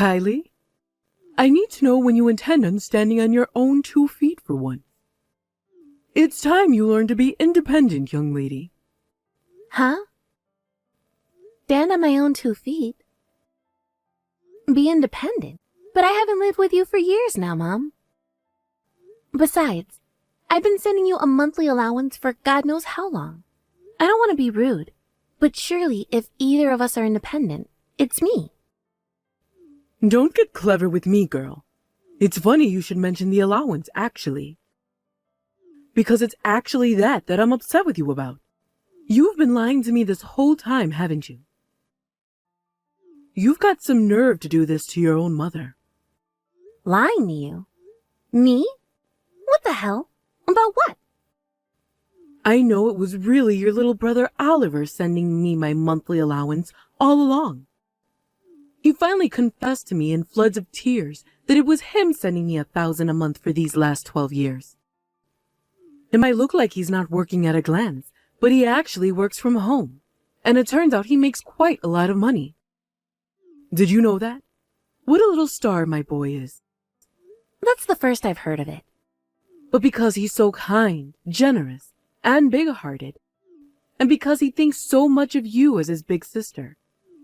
Kylie, I need to know when you intend on standing on your own 2 feet for once. It's time you learn to be independent, young lady. Huh? Stand on my own 2 feet? Be independent? But I haven't lived with you for years now, Mom. Besides, I've been sending you a monthly allowance for God knows how long. I don't want to be rude, but surely if either of us are independent, it's me. Don't get clever with me, girl. It's funny you should mention the allowance, actually. Because it's actually that I'm upset with you about. You've been lying to me this whole time, haven't you? You've got some nerve to do this to your own mother. Lying to you? Me? What the hell? About what? I know it was really your little brother Oliver sending me my monthly allowance all along. He finally confessed to me in floods of tears that it was him sending me $1,000 a month for these last 12 years. It might look like he's not working at a glance, but he actually works from home, and it turns out he makes quite a lot of money. Did you know that? What a little star my boy is. That's the first I've heard of it. But because he's so kind, generous, and big-hearted, and because he thinks so much of you as his big sister,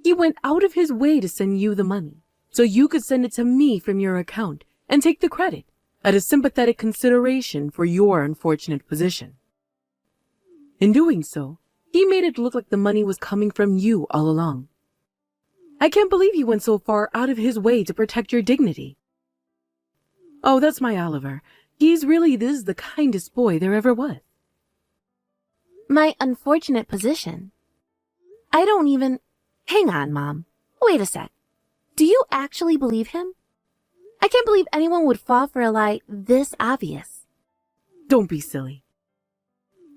he went out of his way to send you the money, so you could send it to me from your account and take the credit at a sympathetic consideration for your unfortunate position. In doing so, he made it look like the money was coming from you all along. I can't believe he went so far out of his way to protect your dignity. Oh, that's my Oliver. He's really the kindest boy there ever was. My unfortunate position? I don't even... Hang on, Mom. Wait a sec. Do you actually believe him? I can't believe anyone would fall for a lie this obvious. Don't be silly.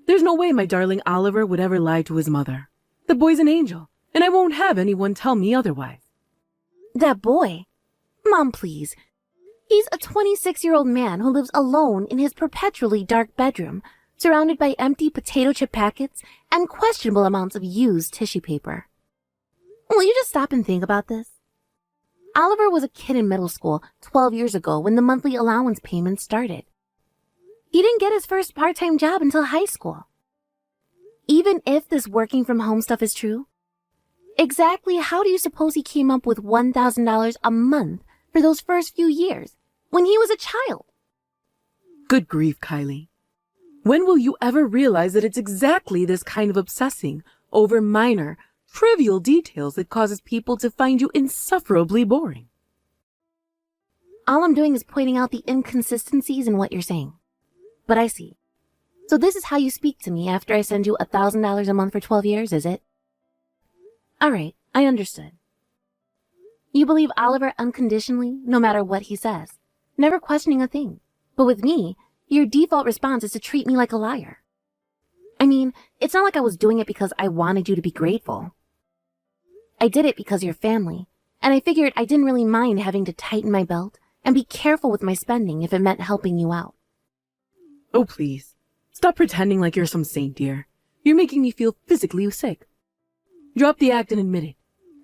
There's no way my darling Oliver would ever lie to his mother. The boy's an angel, and I won't have anyone tell me otherwise. That boy? Mom, please. He's a 26-year-old man who lives alone in his perpetually dark bedroom, surrounded by empty potato chip packets and questionable amounts of used tissue paper. Will you just stop and think about this? Oliver was a kid in middle school 12 years ago when the monthly allowance payments started. He didn't get his first part-time job until high school. Even if this working from home stuff is true, exactly how do you suppose he came up with $1,000 a month for those first few years when he was a child? Good grief, Kylie. When will you ever realize that it's exactly this kind of obsessing over minor, trivial details that causes people to find you insufferably boring? All I'm doing is pointing out the inconsistencies in what you're saying. But I see. So this is how you speak to me after I send you $1,000 a month for 12 years, is it? All right, I understood. You believe Oliver unconditionally, no matter what he says, never questioning a thing. But with me, your default response is to treat me like a liar. I mean, it's not like I was doing it because I wanted you to be grateful. I did it because you're family, and I figured I didn't really mind having to tighten my belt and be careful with my spending if it meant helping you out. Oh, please. Stop pretending like you're some saint, dear. You're making me feel physically sick. Drop the act and admit it.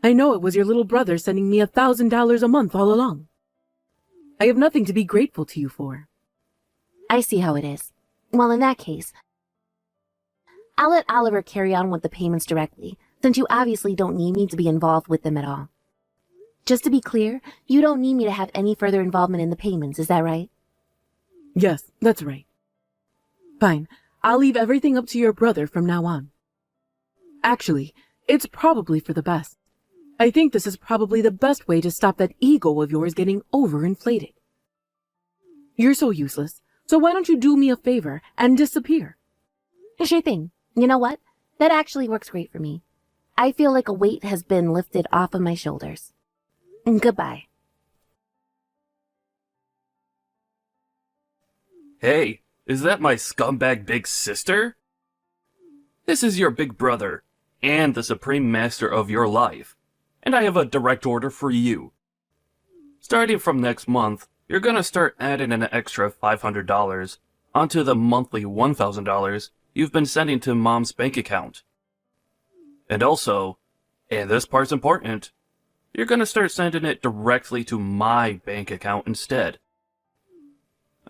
I know it was your little brother sending me $1,000 a month all along. I have nothing to be grateful to you for. I see how it is. Well, in that case, I'll let Oliver carry on with the payments directly, since you obviously don't need me to be involved with them at all. Just to be clear, you don't need me to have any further involvement in the payments, is that right? Yes, that's right. Fine, I'll leave everything up to your brother from now on. Actually, it's probably for the best. I think this is probably the best way to stop that ego of yours getting overinflated. You're so useless, so why don't you do me a favor and disappear? Sure thing. You know what? That actually works great for me. I feel like a weight has been lifted off of my shoulders. Goodbye. Hey, is that my scumbag big sister? This is your big brother, and the supreme master of your life, and I have a direct order for you. Starting from next month, you're gonna start adding an extra $500 onto the monthly $1,000 you've been sending to Mom's bank account. And also, and this part's important, you're gonna start sending it directly to my bank account instead.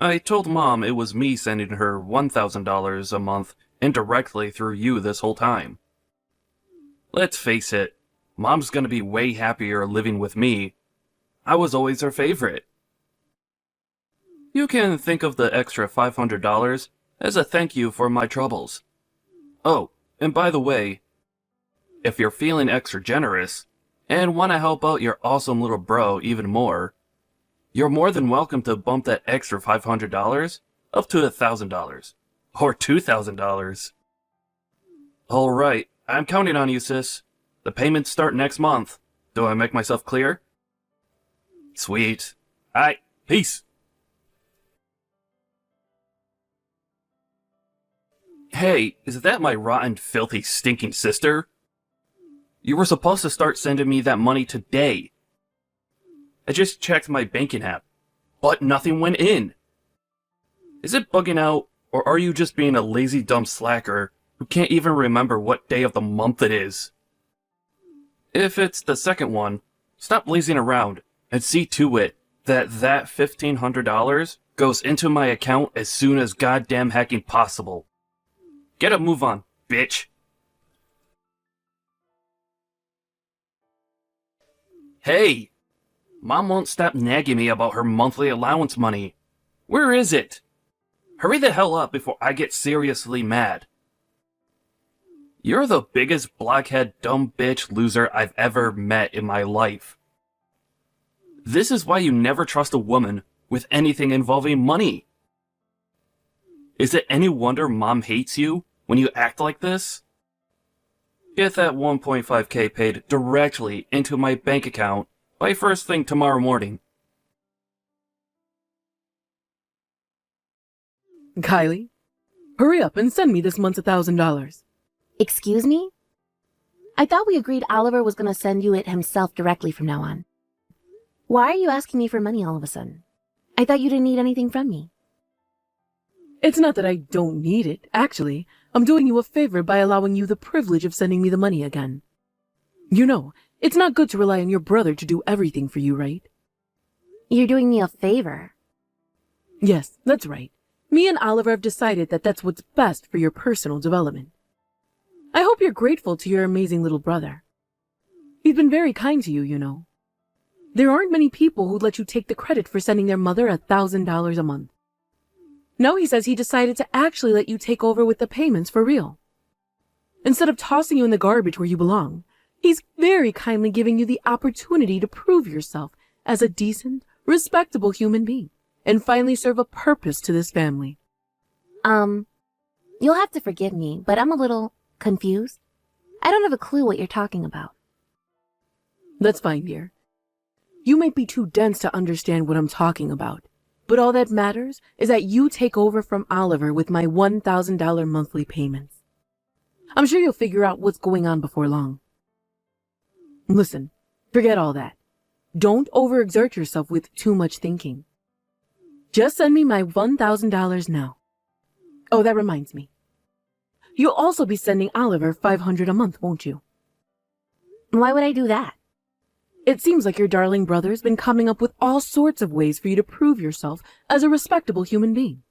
I told Mom it was me sending her $1,000 a month indirectly through you this whole time. Let's face it, Mom's gonna be way happier living with me. I was always her favorite. You can think of the extra $500 as a thank you for my troubles. Oh, and by the way, if you're feeling extra generous and want to help out your awesome little bro even more, you're more than welcome to bump that extra $500 up to $1,000 or $2,000. All right, I'm counting on you, sis. The payments start next month. Do I make myself clear? Sweet. Alright, peace. Hey, is that my rotten, filthy, stinking sister? You were supposed to start sending me that money today. I just checked my banking app, but nothing went in. Is it bugging out, or are you just being a lazy dumb slacker who can't even remember what day of the month it is? If it's the second one, stop lazing around and see to it that $1,500 goes into my account as soon as goddamn hecking possible. Get a move on, bitch. Hey! Mom won't stop nagging me about her monthly allowance money. Where is it? Hurry the hell up before I get seriously mad. You're the biggest blockhead dumb bitch loser I've ever met in my life. This is why you never trust a woman with anything involving money. Is it any wonder Mom hates you when you act like this? Get that 1.5K paid directly into my bank account by first thing tomorrow morning. Kylie, hurry up and send me this month's $1,000. Excuse me? I thought we agreed Oliver was going to send you it himself directly from now on. Why are you asking me for money all of a sudden? I thought you didn't need anything from me. It's not that I don't need it. Actually, I'm doing you a favor by allowing you the privilege of sending me the money again. You know, it's not good to rely on your brother to do everything for you, right? You're doing me a favor. Yes, that's right. Me and Oliver have decided that that's what's best for your personal development. I hope you're grateful to your amazing little brother. He's been very kind to you, you know. There aren't many people who'd let you take the credit for sending their mother $1,000 a month. Now he says he decided to actually let you take over with the payments for real. Instead of tossing you in the garbage where you belong, he's very kindly giving you the opportunity to prove yourself as a decent, respectable human being and finally serve a purpose to this family. You'll have to forgive me, but I'm a little confused. I don't have a clue what you're talking about. That's fine, dear. You might be too dense to understand what I'm talking about, but all that matters is that you take over from Oliver with my $1,000 monthly payments. I'm sure you'll figure out what's going on before long. Listen, forget all that. Don't overexert yourself with too much thinking. Just send me my $1,000 now. Oh, that reminds me. You'll also be sending Oliver $500 a month, won't you? Why would I do that? It seems like your darling brother's been coming up with all sorts of ways for you to prove yourself as a respectable human being.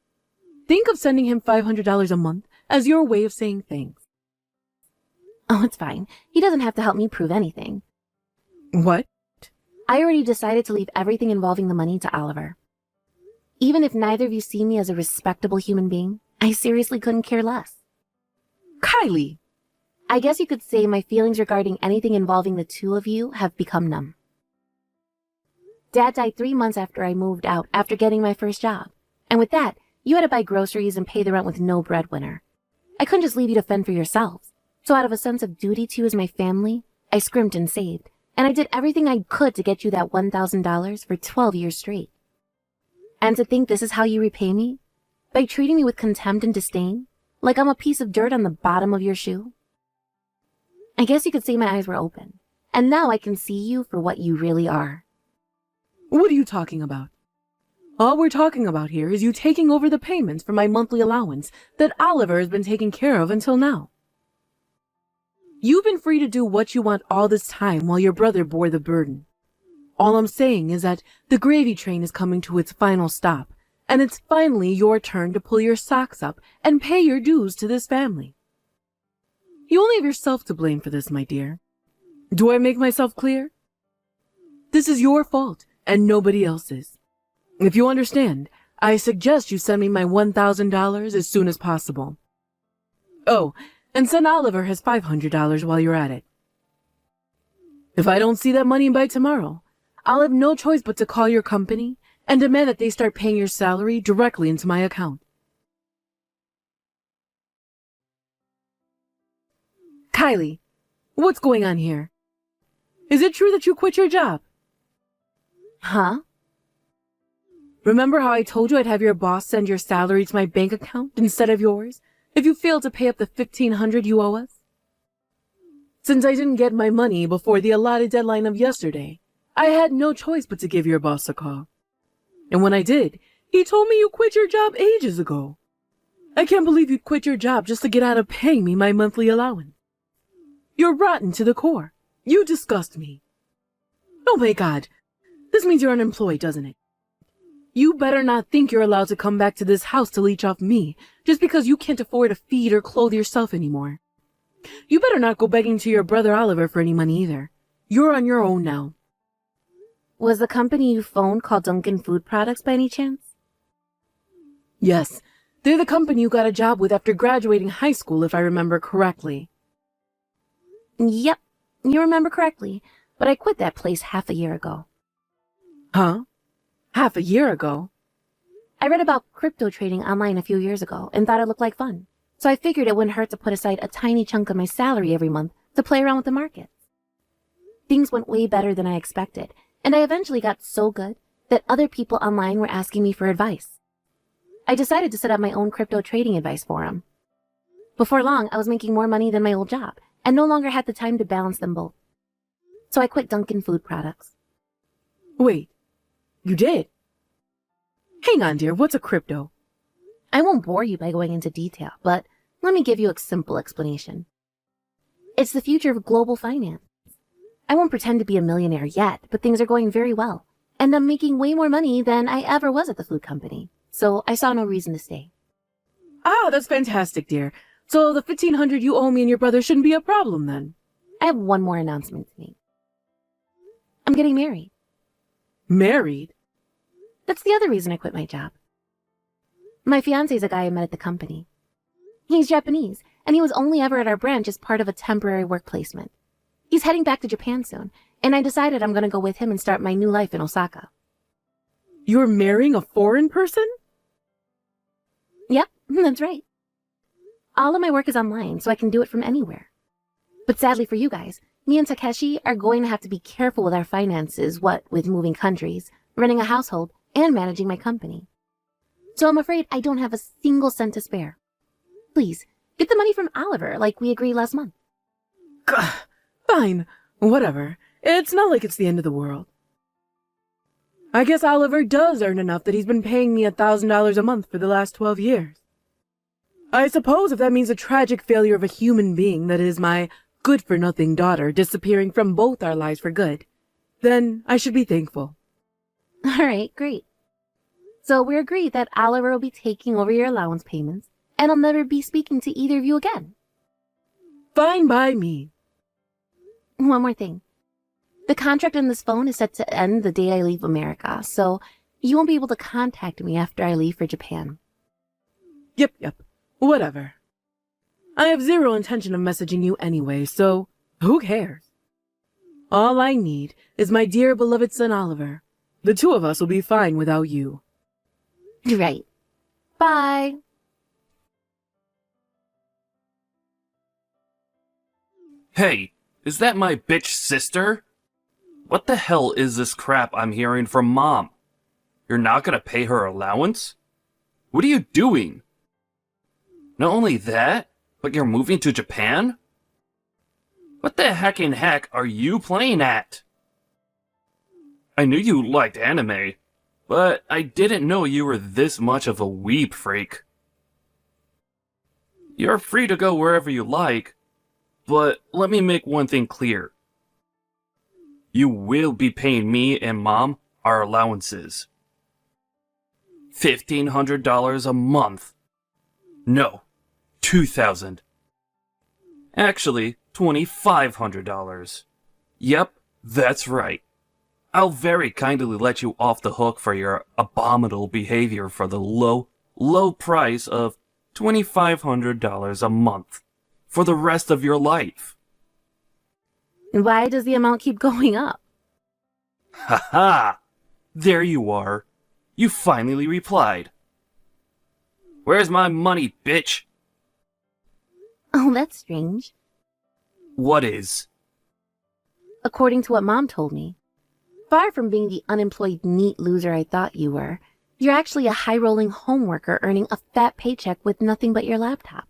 Think of sending him $500 a month as your way of saying thanks. Oh, it's fine. He doesn't have to help me prove anything. What? I already decided to leave everything involving the money to Oliver. Even if neither of you see me as a respectable human being, I seriously couldn't care less. Kylie! I guess you could say my feelings regarding anything involving the two of you have become numb. Dad died 3 months after I moved out after getting my first job. And with that, you had to buy groceries and pay the rent with no breadwinner. I couldn't just leave you to fend for yourselves. So out of a sense of duty to you as my family, I scrimped and saved. And I did everything I could to get you that $1,000 for 12 years straight. And to think this is how you repay me? By treating me with contempt and disdain? Like I'm a piece of dirt on the bottom of your shoe? I guess you could say my eyes were open. And now I can see you for what you really are. What are you talking about? All we're talking about here is you taking over the payments for my monthly allowance that Oliver has been taking care of until now. You've been free to do what you want all this time while your brother bore the burden. All I'm saying is that the gravy train is coming to its final stop, and it's finally your turn to pull your socks up and pay your dues to this family. You only have yourself to blame for this, my dear. Do I make myself clear? This is your fault, and nobody else's. If you understand, I suggest you send me my $1,000 as soon as possible. Oh, and send Oliver his $500 while you're at it. If I don't see that money by tomorrow, I'll have no choice but to call your company and demand that they start paying your salary directly into my account. Kylie, what's going on here? Is it true that you quit your job? Huh? Remember how I told you I'd have your boss send your salary to my bank account instead of yours if you fail to pay up the $1,500 you owe us? Since I didn't get my money before the allotted deadline of yesterday, I had no choice but to give your boss a call. And when I did, he told me you quit your job ages ago. I can't believe you'd quit your job just to get out of paying me my monthly allowance. You're rotten to the core. You disgust me. Oh my God, this means you're unemployed, doesn't it? You better not think you're allowed to come back to this house to leech off me just because you can't afford to feed or clothe yourself anymore. You better not go begging to your brother Oliver for any money either. You're on your own now. Was the company you phoned called Dunkin' Food Products by any chance? Yes, they're the company you got a job with after graduating high school, if I remember correctly. Yep, you remember correctly, but I quit that place half a year ago. Huh? Half a year ago? I read about crypto trading online a few years ago and thought it looked like fun. So I figured it wouldn't hurt to put aside a tiny chunk of my salary every month to play around with the markets. Things went way better than I expected, and I eventually got so good that other people online were asking me for advice. I decided to set up my own crypto trading advice forum. Before long, I was making more money than my old job and no longer had the time to balance them both. So I quit Dunkin' Food Products. Wait, you did? Hang on, dear, what's a crypto? I won't bore you by going into detail, but let me give you a simple explanation. It's the future of global finance. I won't pretend to be a millionaire yet, but things are going very well, and I'm making way more money than I ever was at the food company, so I saw no reason to stay. Ah, that's fantastic, dear. So the $1,500 you owe me and your brother shouldn't be a problem then. I have one more announcement to make. I'm getting married. Married? That's the other reason I quit my job. My fiancé's a guy I met at the company. He's Japanese, and he was only ever at our branch as part of a temporary work placement. He's heading back to Japan soon, and I decided I'm going to go with him and start my new life in Osaka. You're marrying a foreign person? Yep, that's right. All of my work is online, so I can do it from anywhere. But sadly for you guys, me and Takeshi are going to have to be careful with our finances, what with moving countries, running a household, and managing my company. So I'm afraid I don't have a single cent to spare. Please, get the money from Oliver like we agreed last month. Fine, whatever. It's not like it's the end of the world. I guess Oliver does earn enough that he's been paying me $1,000 a month for the last 12 years. I suppose if that means a tragic failure of a human being that is my good-for-nothing daughter disappearing from both our lives for good, then I should be thankful. All right, great. So we agreed that Oliver will be taking over your allowance payments, and I'll never be speaking to either of you again. Fine by me. One more thing. The contract on this phone is set to end the day I leave America, so you won't be able to contact me after I leave for Japan. Yep. Whatever. I have zero intention of messaging you anyway, so who cares? All I need is my dear beloved son Oliver. The two of us will be fine without you. Right. Bye. Hey, is that my bitch sister? What the hell is this crap I'm hearing from Mom? You're not gonna pay her allowance? What are you doing? Not only that, but you're moving to Japan? What the heckin' heck are you playing at? I knew you liked anime, but I didn't know you were this much of a weeb freak. You're free to go wherever you like. But let me make one thing clear. You will be paying me and Mom our allowances. $1,500 a month. No, $2,000. Actually, $2,500. Yep, that's right. I'll very kindly let you off the hook for your abominable behavior for the low price of $2,500 a month for the rest of your life. Why does the amount keep going up? Ha ha! There you are. You finally replied. Where's my money, bitch? Oh, that's strange. What is? According to what Mom told me, far from being the unemployed neat loser I thought you were, you're actually a high-rolling homeworker earning a fat paycheck with nothing but your laptop.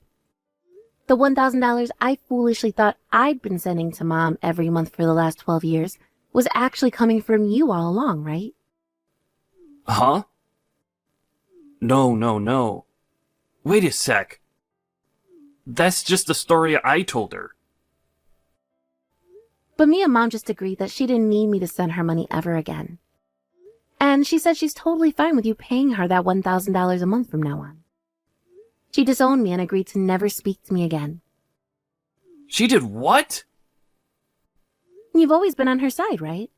The $1,000 I foolishly thought I'd been sending to Mom every month for the last 12 years was actually coming from you all along, right? Huh? No. Wait a sec. That's just the story I told her. But me and Mom just agreed that she didn't need me to send her money ever again. And she said she's totally fine with you paying her that $1,000 a month from now on. She disowned me and agreed to never speak to me again. She did what? You've always been on her side, right?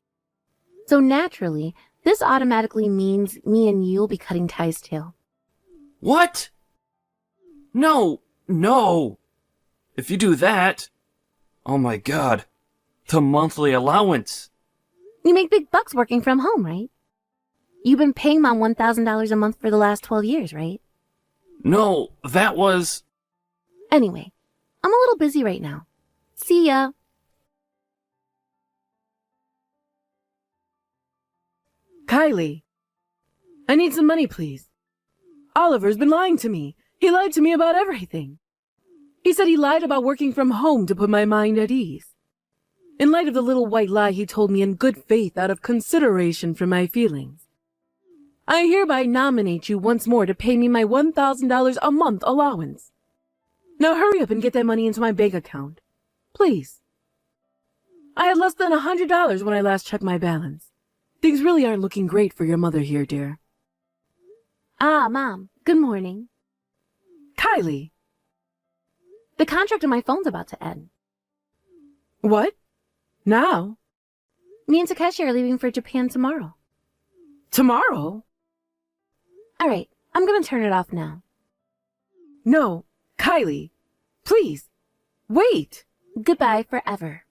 So naturally, this automatically means me and you'll be cutting ties too. What? No. If you do that... Oh my god. The monthly allowance. You make big bucks working from home, right? You've been paying Mom $1,000 a month for the last 12 years, right? No, that was... Anyway, I'm a little busy right now. See ya. Kylie, I need some money, please. Oliver's been lying to me. He lied to me about everything. He said he lied about working from home to put my mind at ease. In light of the little white lie he told me in good faith out of consideration for my feelings, I hereby nominate you once more to pay me my $1,000 a month allowance. Now hurry up and get that money into my bank account. Please. I had less than $100 when I last checked my balance. Things really aren't looking great for your mother here, dear. Ah, Mom. Good morning. Kylie! The contract on my phone's about to end. What? Now? Me and Takeshi are leaving for Japan tomorrow. Tomorrow? All right, I'm gonna turn it off now. No, Kylie. Please. Wait. Goodbye forever.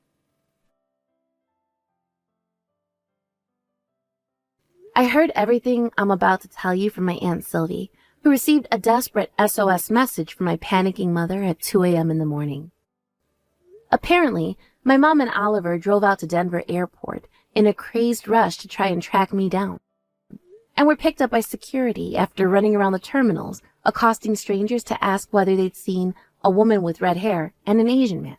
I heard everything I'm about to tell you from my Aunt Sylvie, who received a desperate SOS message from my panicking mother at 2 a.m. in the morning. Apparently, my mom and Oliver drove out to Denver Airport in a crazed rush to try and track me down, and were picked up by security after running around the terminals, accosting strangers to ask whether they'd seen a woman with red hair and an Asian man.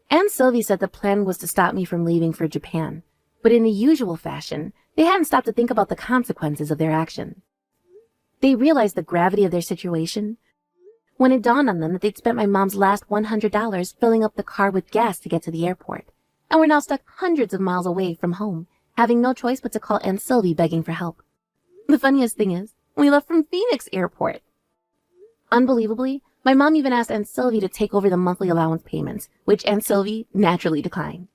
Aunt Sylvie said the plan was to stop me from leaving for Japan, but in the usual fashion, they hadn't stopped to think about the consequences of their actions. They realized the gravity of their situation when it dawned on them that they'd spent my mom's last $100 filling up the car with gas to get to the airport, and were now stuck hundreds of miles away from home, having no choice but to call Aunt Sylvie begging for help. The funniest thing is, we left from Phoenix Airport. Unbelievably, my mom even asked Aunt Sylvie to take over the monthly allowance payments, which Aunt Sylvie naturally declined.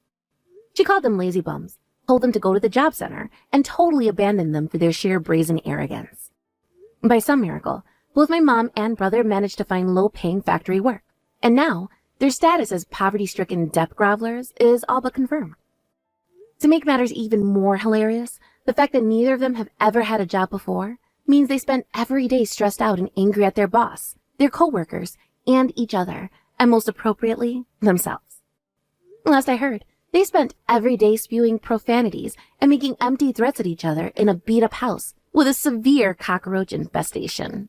She called them lazy bums, told them to go to the job center, and totally abandoned them for their sheer brazen arrogance. By some miracle, both my mom and brother managed to find low-paying factory work, and now their status as poverty-stricken debt grovelers is all but confirmed. To make matters even more hilarious, the fact that neither of them have ever had a job before means they spend every day stressed out and angry at their boss, their coworkers, and each other, and most appropriately, themselves. Last I heard, they spent every day spewing profanities and making empty threats at each other in a beat-up house with a severe cockroach infestation.